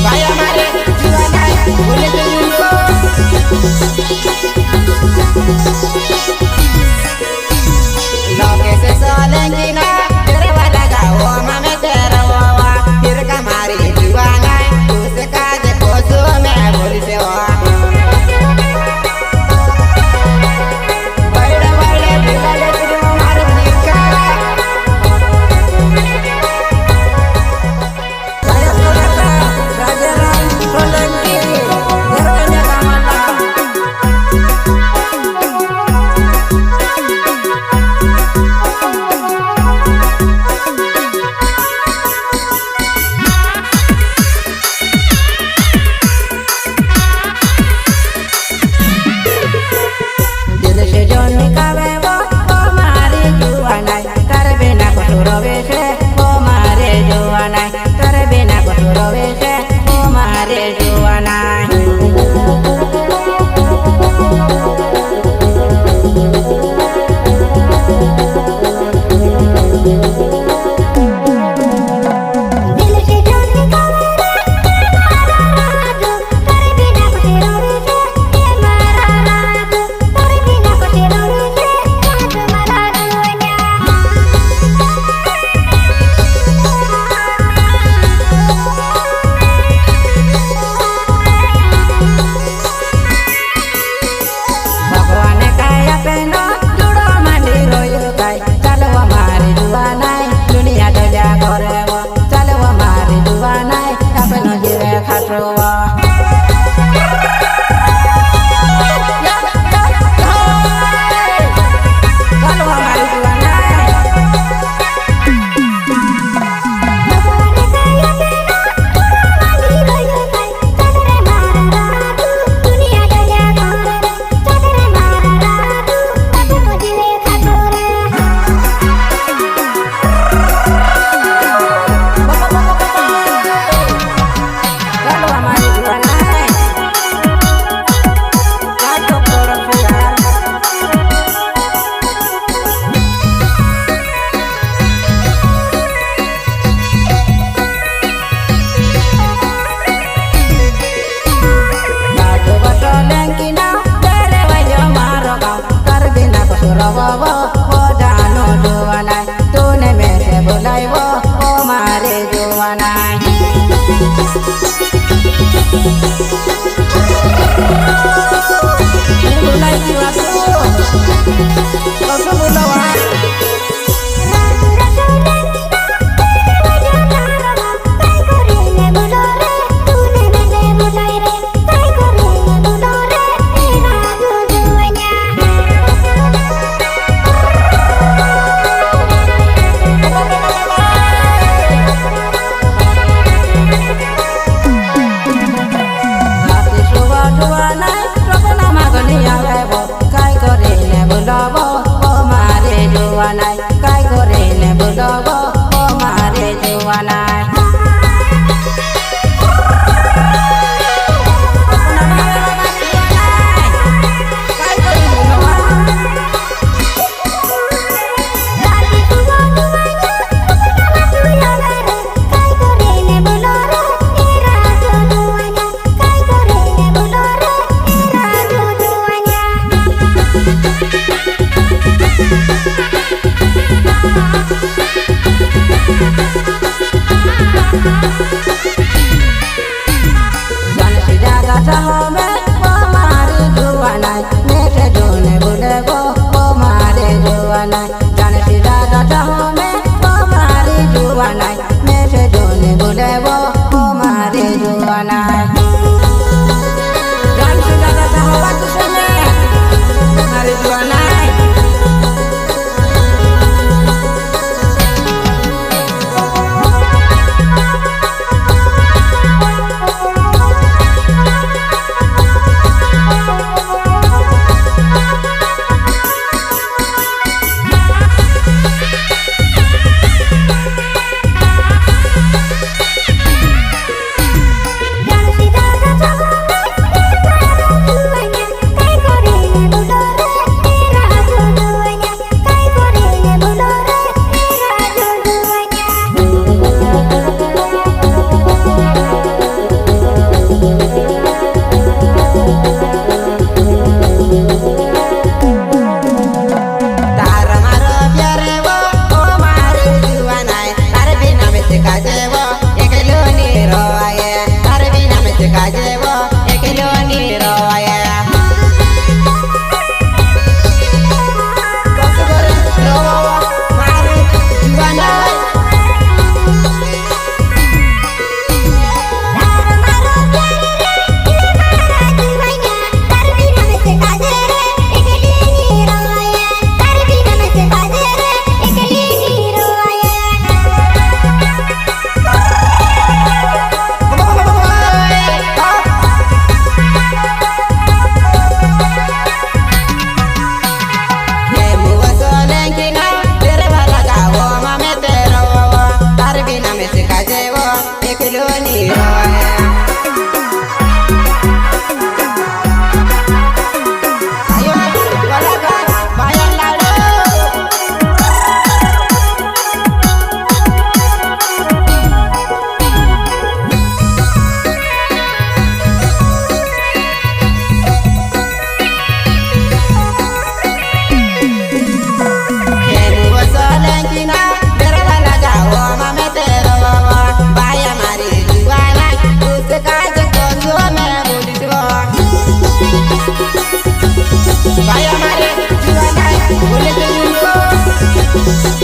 भाई हमारे दीवाना है बोले तो उनको लोके से सोलेंगी ना तेरे वाला गाओ मामे तेरा वावा फिर कमारी दीवाना है तुझसे काजे कोसो मैं बोली से वा बड़े बड़े बिगड़े तुम हमारे निका राजा राम सोलंकी घरवाले कामाला दिल से जो निकाले वो मारे जुआना तारे बिना कुछ रोवे से वो मारे जुआना तारे बिना कुछ रोवे से वो मारे जुआना दिल से जो निकाले मारा राजू तारे बिना कुछ रोवे से ये मारा राजू तारे बिना कुछ रोवे से राजू मारा दुनिया भगवान काया पेनो जुड़ो मांडी रोयो काय चलो हमारी जुआना दुनिया तो जा करे वो चलो हमारी जुआना अपनो जीवे खाटो वो चलो हमारी जुआना भगवान काया पेनो जुड़ो मांडी रोयो काय चलो रे मारा राजू दुनिया तो जा करे चलो रे मारा राजू अपनो जीवे खाटो रे चलो हमारी जुआना काटो करो फिर लाडो बसोलेंगी ना तेरे वजह मारो गाँव कर बिना कुछ रवा वो जानो जुआना तूने में से बुलाई वो मारे जुआना बुलाई क्यों तू बुलावा राजू रसोलेंगी ना तेरे वजह मारो गाँव काय करेंगे बोलो रे तूने में से बुलाई रे काय करेंगे बोलो रे राजू जुआना राती सुबह जुआना रोकना मागनी आवे वो काय करेंगे बोलो वो मारे जो রে